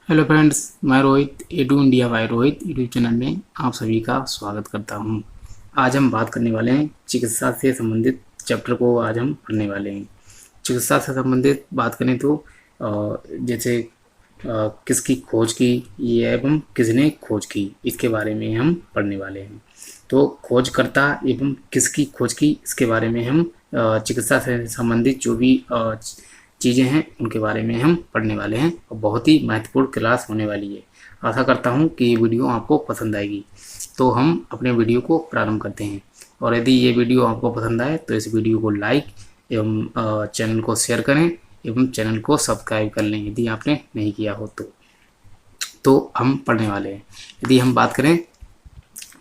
Hello friends, मैं Rohit edu India by Rohit YouTube channel में आप सभी का स्वागत करता हूं। आज हम बात करने वाले हैं चिकित्सा से संबंधित चैप्टर को आज हम पढ़ने वाले हैं। चिकित्सा से संबंधित बात करें तो जैसे किसकी खोज की ये एवं किसने खोज की, इसके बारे में हम पढ़ने वाले हैं। तो खोजकर्ता एवं किसकी खोज की, इसके बारे में हम चिकित्सा से संबंधित जो भी चीज़ें हैं उनके बारे में हम पढ़ने वाले हैं और बहुत ही महत्वपूर्ण क्लास होने वाली है। आशा करता हूं कि ये वीडियो आपको पसंद आएगी। तो हम अपने वीडियो को प्रारंभ करते हैं, और यदि ये वीडियो आपको पसंद आए तो इस वीडियो को लाइक एवं चैनल को शेयर करें एवं चैनल को सब्सक्राइब कर लें यदि आपने नहीं किया हो तो हम पढ़ने वाले हैं। यदि हम बात करें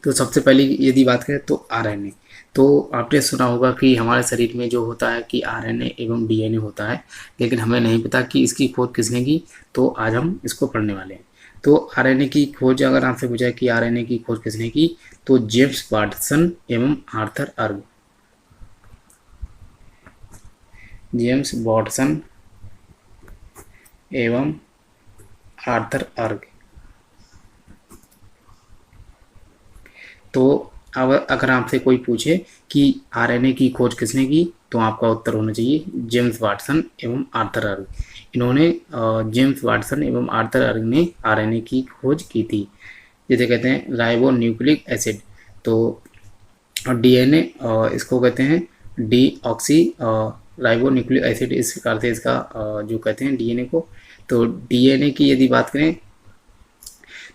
तो सबसे पहले यदि बात करें तो आरएनए, तो आपने सुना होगा कि हमारे शरीर में जो होता है कि आरएनए एवं डीएनए होता है, लेकिन हमें नहीं पता कि इसकी खोज किसने की। तो आज हम इसको पढ़ने वाले हैं। तो आरएनए की खोज अगर आपसे पूछा कि आरएनए की खोज किसने की, तो जेम्स वाटसन एवं आर्थर अर्ग। जेम्स वाटसन एवं आर्थर अर्ग। तो अब अगर आपसे कोई पूछे कि आरएनए की खोज किसने की, तो आपका उत्तर होना चाहिए जेम्स वाटसन एवं आर्थर अर्ग। इन्होंने जेम्स वाटसन एवं आर्थर अर्ग ने आरएनए की खोज की थी। जिसे कहते हैं राइबो न्यूक्लिक एसिड। तो डीएनए इसको कहते हैं D oxy ribo nucleic acid, इस प्रकार से इसका जो कहते हैं डीएनए को। तो डीएनए की यदि बात करें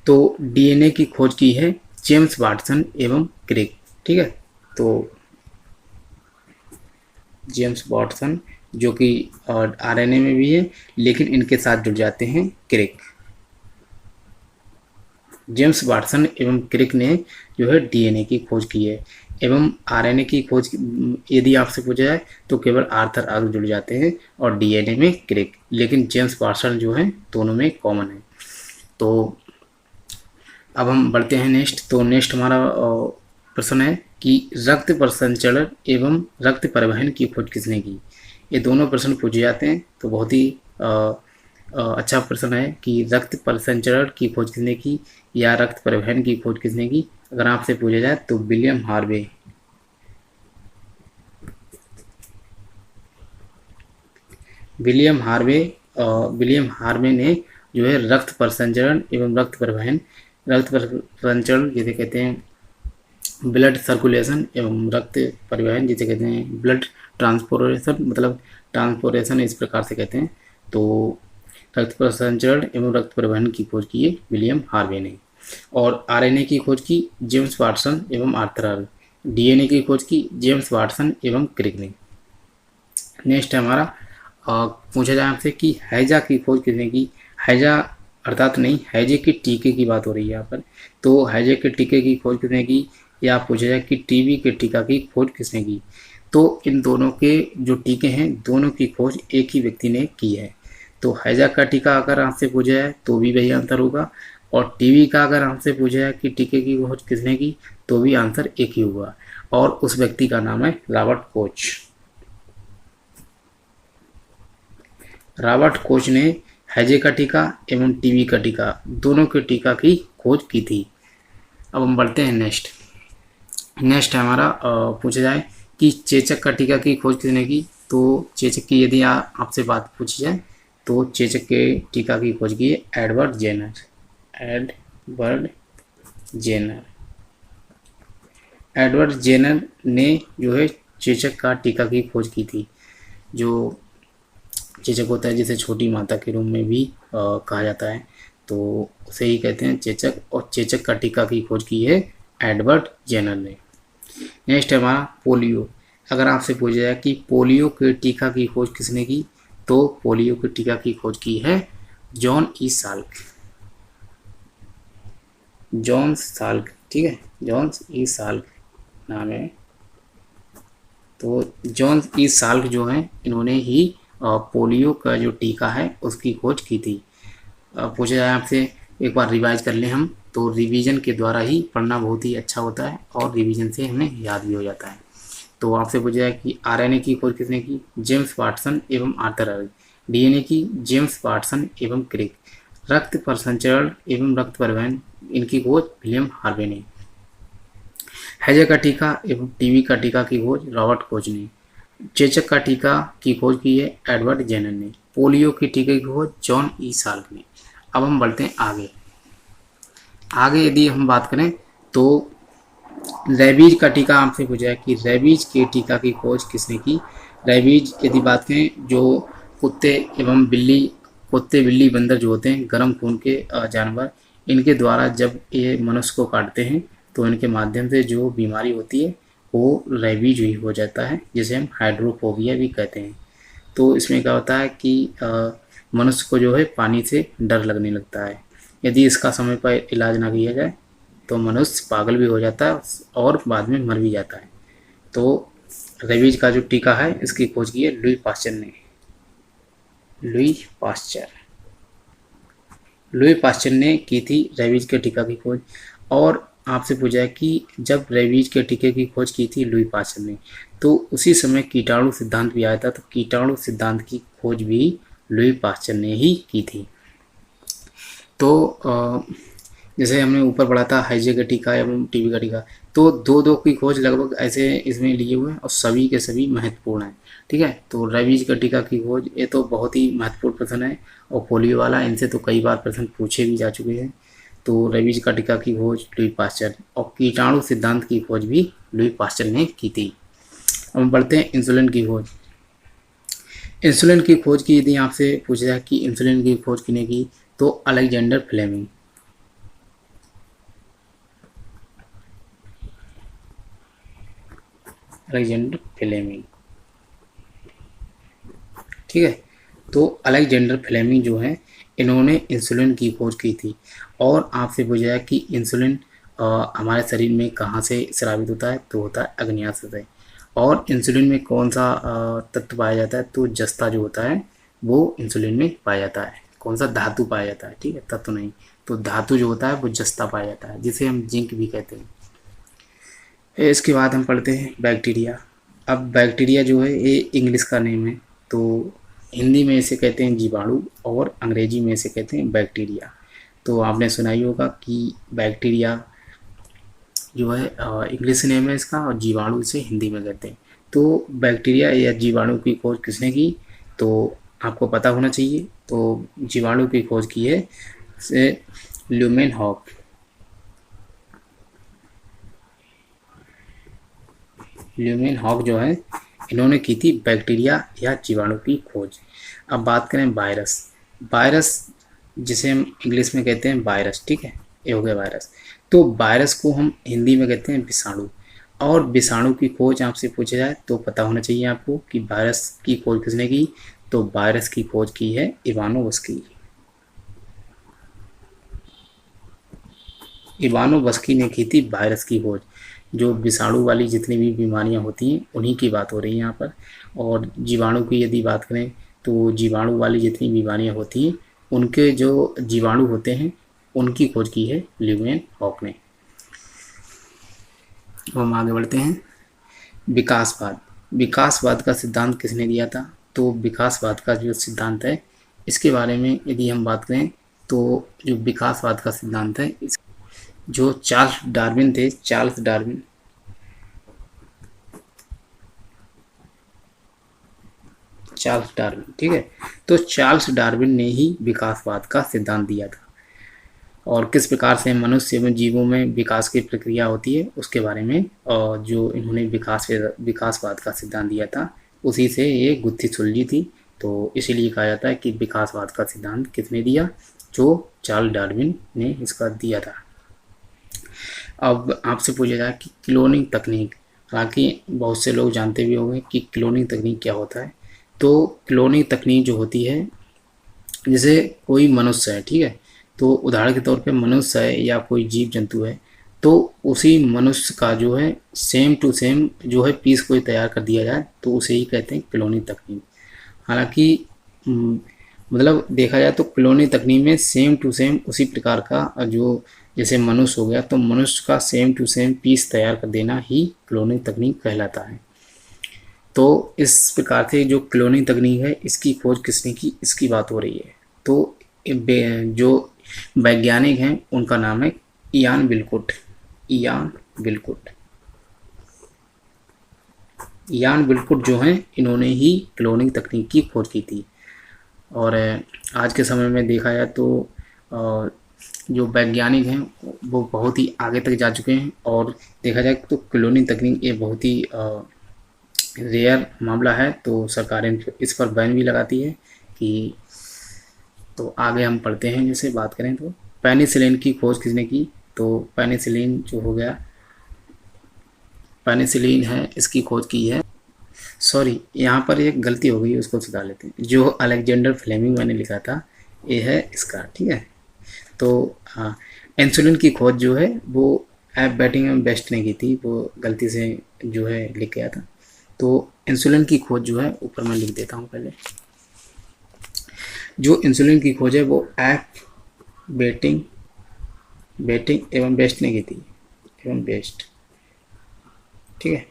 तो डीएनए की खोज की है जेम्स वाटसन एवं क्रिक। ठीक है, तो जेम्स वाटसन जो कि आरएनए में भी है, लेकिन इनके साथ जुड़ जाते हैं क्रिक। जेम्स वाटसन एवं क्रिक ने जो है डीएनए की खोज की है, एवं आरएनए की खोज यदि आपसे पूछा जाए तो केवल आर्थर अर्ग जुड़ जाते हैं और डीएनए में क्रिक, लेकिन जेम्स वाटसन जो है दोनों में कॉमन है। तो अब हम बढ़ते हैं नेक्स्ट। तो नेक्स्ट हमारा प्रश्न है कि रक्त परिसंचरण एवं रक्त परिवहन की खोज किसने की। ये दोनों प्रश्न पूछे जाते हैं, तो बहुत ही अच्छा प्रश्न है कि रक्त परिसंचरण की खोज किसने की या रक्त परिवहन की खोज किसने की। अगर आपसे पूछा जाए तो विलियम हार्वे। विलियम हार्वे ने जो है रक्त परिसंचरण एवं रक्त परिसंचरण जिसे कहते हैं ब्लड सर्कुलेशन एवं रक्त परिवहन जिसे कहते हैं ब्लड ट्रांसपोर्टेशन, मतलब ट्रांसपोर्टेशन इस प्रकार से कहते हैं। तो रक्त परिसंचरण एवं रक्त परिवहन की खोज की है विलियम हार्वे ने, और आरएनए की खोज की जेम्स वाटसन एवं आर्थर अर्ग। डीएनए की खोज की जेम्स वाटसन एवं क्रिक ने। नेक्स्ट है हमारा पूछा जाए आपसे कि हैजा की खोज किसने की। हैजा अर्थात नहीं, हैजे के टीके की बात हो रही है यहाँ पर। तो हैजे के टीके की खोज किसने की, या पूछा जाए कि टीबी के टीका की खोज किसने की। तो इन दोनों के जो टीके हैं दोनों की खोज एक ही व्यक्ति ने की है। तो हैजा का टीका अगर आपसे पूछा जाए तो भी वही आंसर होगा, और टीबी का अगर आपसे पूछा जाए कि टीके की खोज किसने की, तो भी आंसर एक ही होगा, और उस व्यक्ति का नाम है रॉबर्ट कोच। रॉबर्ट कोच ने हैजे का टीका एवं टीबी का टीका दोनों के टीका की खोज की थी। अब हम बढ़ते हैं नेक्स्ट है हमारा पूछा जाए कि चेचक का टीका की खोज किसने की। तो चेचक की यदि आपसे बात पूछी जाए तो चेचक के टीका की खोज की है एडवर्ड जेनर ने जो है चेचक का टीका की खोज की थी। जो चेचक होता है जिसे छोटी माता के रूप में भी कहा जाता है, तो उसे ही कहते हैं चेचक, और चेचक का टीका की खोज की है एडवर्ड जेनर ने। नेक्स्ट है हमारा पोलियो। अगर आपसे पूछा जाए कि पोलियो के टीका की खोज किसने की, तो पोलियो के टीका की खोज की है जॉन ई साल्क। ठीक है, जॉन ई साल्क नाम है। तो जॉन ई साल्क जो है इन्होंने ही पोलियो का जो टीका है उसकी खोज की थी। पूछा जाए आपसे, एक बार रिवाइज कर लें हम, तो रिवीजन के द्वारा ही पढ़ना बहुत ही अच्छा होता है और रिवीजन से हमें याद भी हो जाता है। तो आपसे पूछा जाए कि आरएनए की खोज किसने की, जेम्स वाटसन एवं आर्थर अर्ग। डीएनए की जेम्स वाटसन एवं क्रिक। रक्त परिसंचरण एवं रक्त परिवहन, इनकी खोज विलियम हार्वे ने। हैजे का टीका एवं टीबी का टीका की खोज रॉबर्ट कोच ने। चेचक का टीका की खोज की है एडवर्ड जेनर ने। पोलियो की टीके की खोज जॉन ई साल्क ने। अब हम बढ़ते हैं आगे। आगे यदि हम बात करें तो रेबीज का टीका आपसे पूछा है कि रेबीज के टीका की खोज किसने की। रेबीज यदि बात करें, जो कुत्ते एवं बिल्ली, कुत्ते बिल्ली बंदर जो होते हैं गर्म खून के जानवर, इनके द्वारा जब ये मनुष्य को काटते हैं तो इनके माध्यम से जो बीमारी होती है वो रेबीज ही हो जाता है, जिसे हम हाइड्रोफोबिया भी कहते हैं। तो इसमें क्या होता है कि मनुष्य को जो है पानी से डर लगने लगता है। यदि इसका समय पर इलाज ना किया जाए तो मनुष्य पागल भी हो जाता है और बाद में मर भी जाता है। तो रेबीज का जो टीका है इसकी खोज की है लुई पास्चर ने। लुई पास्चर ने की थी रेबीज के टीका की खोज। और आपसे पूछा है कि जब रेबीज के टीके की खोज की थी लुई पास्चर ने, तो उसी समय कीटाणु सिद्धांत भी आया था। तो कीटाणु सिद्धांत की खोज भी लुई पास्चर ने ही की थी। तो जैसे हमने ऊपर पढ़ा था हैजे का टीका एवं टीबी का टीका, तो दो दो की खोज लगभग ऐसे इसमें लिए हुए हैं और सभी के सभी महत्वपूर्ण हैं। ठीक है, तो रेबीज का टीका की खोज ये तो बहुत ही महत्वपूर्ण प्रश्न है। और पोलियो वाला, इनसे तो कई बार प्रश्न पूछे भी जा चुके हैं। तो रेबीज का टीका की खोज लुई पास्चर, और कीटाणु सिद्धांत की खोज भी लुई पास्चर ने की थी। अब हम बढ़ते हैं इंसुलिन की खोज। इंसुलिन की खोज की यदि आपसे पूछा जाए कि इंसुलिन की खोज किसने की, तो अलेक्जेंडर फ्लेमिंग। अलेक्जेंडर फ्लेमिंग, ठीक है। तो अलेक्जेंडर फ्लेमिंग जो है, इन्होंने इंसुलिन की खोज की थी। और आपसे पूछा जाए कि इंसुलिन हमारे शरीर में कहाँ से स्रावित होता है, तो होता है अग्न्याशय से। और इंसुलिन में कौन सा तत्व पाया जाता है, तो जस्ता जो होता है वो इंसुलिन में पाया जाता है। कौन सा धातु पाया जाता है, ठीक है, तत्व नहीं। तो धातु जो होता है वो जस्ता पाया जाता है, जिसे हम जिंक भी कहते हैं। इसके बाद हम पढ़ते हैं बैक्टीरिया। अब बैक्टीरिया जो है ये इंग्लिश का नेम है, तो हिंदी में इसे कहते हैं जीवाणु और अंग्रेजी में इसे कहते हैं बैक्टीरिया। तो आपने सुना ही होगा कि बैक्टीरिया जो है इंग्लिश नेम है इसका, और जीवाणु इसे हिंदी में कहते हैं। तो बैक्टीरिया या जीवाणु की खोज किसने की, तो आपको पता होना चाहिए। तो जीवाणु की खोज की है से ल्यूमेनहॉक। ल्यूमेनहॉक जो है, इन्होंने की थी बैक्टीरिया या जीवाणु की खोज। अब बात करें वायरस। वायरस जिसे हम इंग्लिश में कहते हैं वायरस, ठीक है, ये हो गया वायरस। तो वायरस को हम हिंदी में कहते हैं विषाणु। और विषाणु की खोज आपसे पूछा जाए तो पता होना चाहिए आपको कि वायरस की खोज किसने की, तो वायरस की खोज की है इवानोवस्की। इवानोवस्की ने की थी वायरस की खोज। जो विषाणु वाली जितनी भी बीमारियां होती हैं उन्हीं की बात हो रही है यहाँ पर। और जीवाणु की यदि बात करें तो जीवाणु वाली जितनी बीमारियां होती हैं उनके जो जीवाणु होते हैं उनकी खोज की है ल्यूमेनहॉक ने। अब हम आगे बढ़ते हैं। विकासवाद। विकासवाद का सिद्धांत किसने दिया था, तो विकासवाद का जो सिद्धांत है इसके बारे में यदि हम बात करें तो जो विकासवाद का सिद्धांत है, जो चार्ल्स डार्विन थे, चार्ल्स डार्विन, ठीक है। तो चार्ल्स डार्विन ने ही विकासवाद का सिद्धांत दिया था। और किस प्रकार से मनुष्य एवं जीवों में विकास की प्रक्रिया होती है उसके बारे में, और जो इन्होंने विकासवाद का सिद्धांत दिया था उसी से ये गुत्थी सुलझी थी। तो इसीलिए कहा जाता है कि विकासवाद का सिद्धांत किसने दिया, जो चार्ल्स डार्विन ने इसका दिया था। अब आपसे पूछा जाए कि क्लोनिंग तकनीक, हालांकि बहुत से लोग जानते भी होंगे कि क्लोनिंग तकनीक क्या होता है। तो क्लोनिंग तकनीक जो होती है, जैसे कोई मनुष्य है, ठीक है, तो उदाहरण के तौर पे मनुष्य है या कोई जीव जंतु है, तो उसी मनुष्य का जो है सेम टू सेम जो है पीस कोई तैयार कर दिया जाए तो उसे ही कहते हैं क्लोनिंग तकनीक। हालांकि मतलब देखा जाए तो क्लोनिंग तकनीक में सेम टू सेम उसी प्रकार का जो, जैसे मनुष्य हो गया तो मनुष्य का सेम टू सेम पीस तैयार कर देना ही क्लोनिंग तकनीक कहलाता है। तो इस प्रकार से जो क्लोनिंग तकनीक है इसकी खोज किसने की, इसकी बात हो रही है। तो जो वैज्ञानिक हैं उनका नाम है इयान विलकुट। इयान विलकुट। इयान विलकुट जो हैं इन्होंने ही क्लोनिंग तकनीक की खोज की थी। और आज के समय में देखा जाए तो जो वैज्ञानिक हैं वो बहुत ही आगे तक जा चुके हैं। और देखा जाए तो क्लोनिंग तकनीक ये बहुत ही रेयर मामला है, तो सरकारें इस पर बैन भी लगाती है कि। तो आगे हम पढ़ते हैं, जैसे बात करें तो पेनिसिलिन की खोज किसने की। तो पेनिसिलिन जो हो गया, पेनिसिलिन है, इसकी खोज की है। सॉरी, यहाँ पर एक गलती हो गई, उसको सुधार लेते हैं। जो अलेक्जेंडर फ्लेमिंग मैंने लिखा था ये है इसका, ठीक है। तो हाँ, इंसुलिन की खोज जो है वो एप बैटिंग में बेस्ट ने की थी, वो गलती से जो है लिख गया था। तो इंसुलिन की खोज जो है ऊपर मैं लिख देता हूँ पहले। जो इंसुलिन की खोज है वो एप बैटिंग एवं बेस्ट ने की थी, एवं बेस्ट, ठीक है।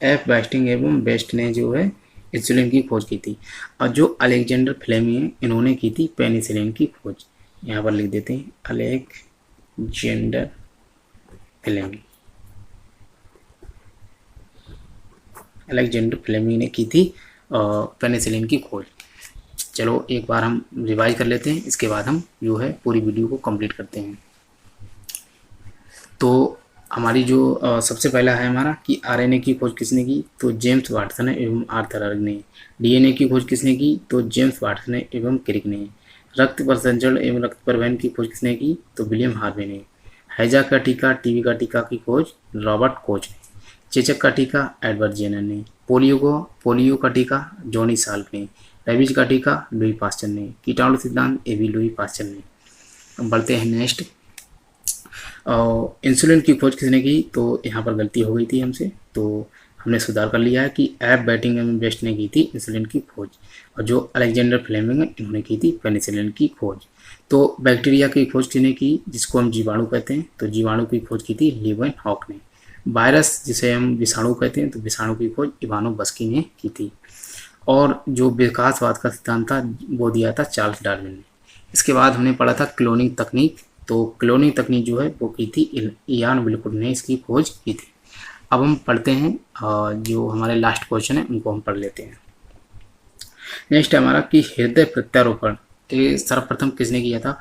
एफ बेस्टिंग एवं बेस्ट ने जो है इंसुलिन की खोज की थी। और जो अलेक्जेंडर फ्लेमिंग है इन्होंने की थी पेनिसिलिन की खोज। यहाँ पर लिख देते हैं अलेक्जेंडर फ्लेमिंग। अलेक्जेंडर फ्लेमिंग ने की थी पेनिसिलिन की खोज। चलो एक बार हम रिवाइज कर लेते हैं, इसके बाद हम जो है पूरी वीडियो को कंप्लीट करते हैं। तो हमारी जो सबसे पहला है हमारा कि आरएनए की खोज किसने की। तो जेम्स वाटसन एवं आर्थर अर्ग ने। डीएनए की खोज किसने की। तो जेम्स वाटसन एवं क्रिक ने। रक्त परिसंचरण एवं रक्त परिवहन की खोज किसने की। तो विलियम हार्वे ने। हैजा का टीका, टीबी का टीका की खोज रॉबर्ट कोच ने। चेचक का टीका एडवर्ड जेनर ने। पोलियो का टीका जॉनी साल्क ने। रेबीज का टीका लुई पास्चर ने। कीटाणु सिद्धांत ए भी लुई पास्चर ने। अब बढ़ते हैं नेक्स्ट। इंसुलिन की खोज किसने की। तो यहाँ पर गलती हो गई थी हमसे, तो हमने सुधार कर लिया है कि एफ बैटिंग एवं बेस्ट ने की थी इंसुलिन की खोज। और जो अलेक्जेंडर फ्लेमिंग है इन्होंने की थी पेनिसिलिन की खोज। तो बैक्टीरिया की खोज किसने की, जिसको हम जीवाणु कहते हैं। तो जीवाणु की खोज की थी लीवन हॉक ने। वायरस जिसे हम विषाणु कहते हैं, तो विषाणु की खोज इवानो बस्की ने की थी। और जो विकासवाद का सिद्धांत था वो दिया था चार्ल्स डार्विन ने। इसके बाद हमने पढ़ा था क्लोनिंग तकनीक। तो क्लोनिंग तकनीक जो है वो की थी इयान विलकुट ने इसकी खोज की थी। अब हम पढ़ते हैं जो हमारे लास्ट क्वेश्चन है उनको हम पढ़ लेते हैं। नेक्स्ट है हमारा कि हृदय प्रत्यारोपण ये सर्वप्रथम किसने किया था।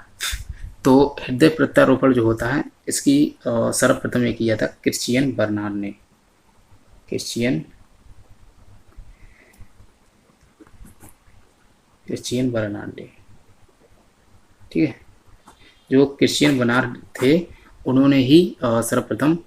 तो हृदय प्रत्यारोपण जो होता है इसकी सर्वप्रथम ये किया था क्रिश्चियन बर्नार्ड ने। क्रिश्चियन बर्नार्ड ने, ठीक है। जो क्रिश्चियन बर्नार्ड थे उन्होंने ही सर्वप्रथम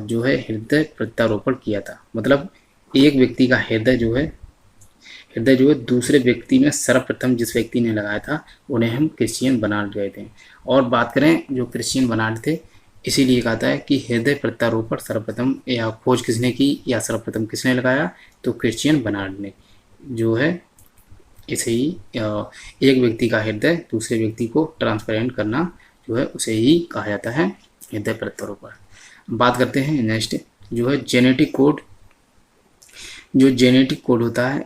जो है हृदय प्रत्यारोपण किया था। मतलब एक व्यक्ति का हृदय जो है दूसरे व्यक्ति में सर्वप्रथम जिस व्यक्ति ने लगाया था उन्हें हम क्रिश्चियन बर्नार्ड गए थे। और बात करें जो क्रिश्चियन बर्नार्ड थे, इसीलिए कहता है कि हृदय प्रत्यारोपण सर्वप्रथम या खोज किसने की या सर्वप्रथम किसने लगाया। तो क्रिश्चियन बर्नार्ड ने जो है इसे ही एक व्यक्ति का हृदय दूसरे व्यक्ति को ट्रांसपेरेंट करना जो है उसे ही कहा जाता है हृदय प्रत्यारोपण। बात करते हैं नेक्स्ट जो है जेनेटिक कोड। जो जेनेटिक कोड होता है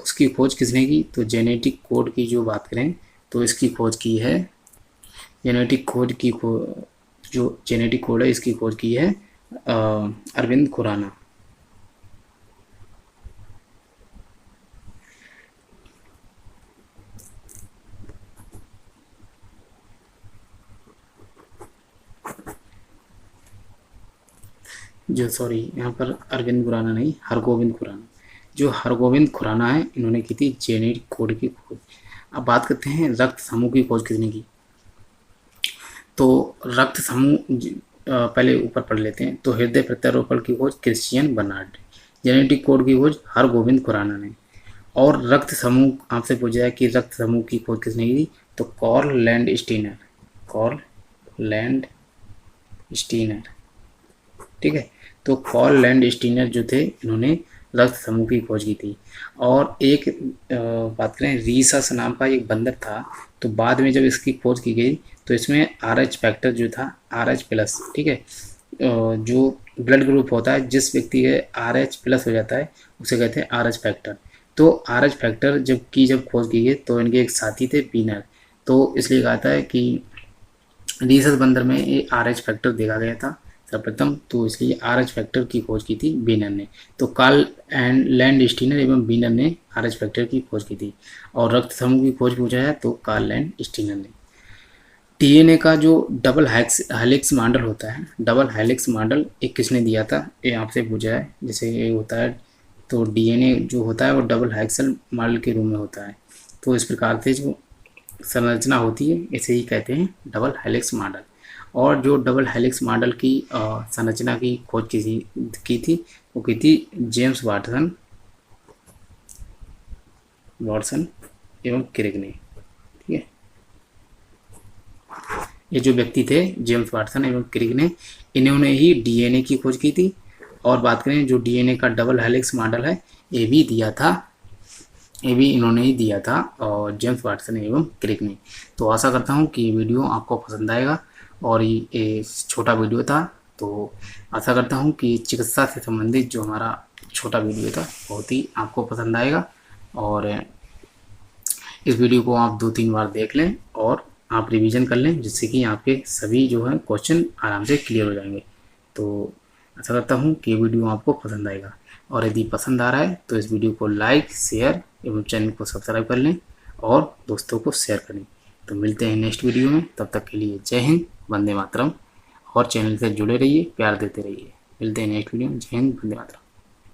उसकी खोज किसने की। तो जेनेटिक कोड की जो बात करें तो इसकी खोज की है जो जेनेटिक कोड है इसकी खोज की है अरविंद खुराना। यहाँ पर अरविंद खुराना नहीं, हरगोविंद खुराना। जो हरगोविंद खुराना है इन्होंने की थी जेनेटिक कोड की खोज। अब बात करते हैं रक्त समूह की खोज किसने की। तो रक्त समूह पहले ऊपर पढ़ लेते हैं। तो हृदय प्रत्यारोपण की खोज क्रिश्चियन बर्नार्ड, जेनेटिक कोड की खोज हरगोविंद खुराना ने। और रक्त समूह आपसे पूछा जाए कि रक्त समूह की खोज किसने की। तो कार्ल लैंडस्टीनर, ठीक है। तो कार्ल लैंडस्टीनर जो थे इन्होंने रक्त समूह की खोज की थी। और एक बात करें रीसस नाम का एक बंदर था, तो बाद में जब इसकी खोज की गई तो इसमें RH फैक्टर जो था RH+, ठीक है, जो ब्लड ग्रुप होता है जिस व्यक्ति के RH+ हो जाता है उसे कहते हैं RH फैक्टर। तो RH फैक्टर जब खोज की गई तो इनके एक साथी थे बीनर। तो इसलिए कहा था कि रीसस बंदर में ये RH फैक्टर देखा गया था सर्वप्रथम, तो इसलिए RH फैक्टर की खोज की थी बीनर ने। तो कार्ल एंड लैंडस्टीनर एवं बीनर ने RH फैक्टर की खोज की थी। और रक्त समूह की खोज पूछा है तो कार्ल लैंडस्टीनर ने। डीएनए का जो डबल हेलिक्स मॉडल होता है, डबल हेलिक्स मॉडल एक किसने दिया था, ये आपसे पूछा है। जैसे ये होता है तो डीएनए जो होता है वो डबल हेक्सल मॉडल के रूप में होता है। तो इस प्रकार से जो संरचना होती है इसे ही कहते हैं डबल हेलिक्स मॉडल। और जो डबल हेलिक्स मॉडल की संरचना की खोज की थी वो की थी जेम्स वाटसन एवं क्रिक ने। ठीक है, ये जो व्यक्ति थे जेम्स वाटसन एवं क्रिक ने, इन्होंने ही डीएनए की खोज की थी। और बात करें जो डीएनए का डबल हेलिक्स मॉडल है ये भी दिया था, ये भी इन्होंने ही दिया था और जेम्स वाटसन एवं क्रिक ने। तो आशा करता हूँ कि ये वीडियो आपको पसंद आएगा। और ये छोटा वीडियो था, तो आशा करता हूँ कि चिकित्सा से संबंधित जो हमारा छोटा वीडियो था बहुत ही आपको पसंद आएगा। और इस वीडियो को आप 2-3 बार देख लें और आप रिवीजन कर लें, जिससे कि आपके सभी जो है क्वेश्चन आराम से क्लियर हो जाएंगे। तो आशा करता हूँ कि ये वीडियो आपको पसंद आएगा। और यदि पसंद आ रहा है तो इस वीडियो को लाइक, शेयर एवं चैनल को सब्सक्राइब कर लें और दोस्तों को शेयर करें। तो मिलते हैं नेक्स्ट वीडियो में, तब तक के लिए जय हिंद, वंदे मातरम। और चैनल से जुड़े रहिए, प्यार देते रहिए। मिलते हैं नेक्स्ट वीडियो में। जय हिंद, वंदे मातरम।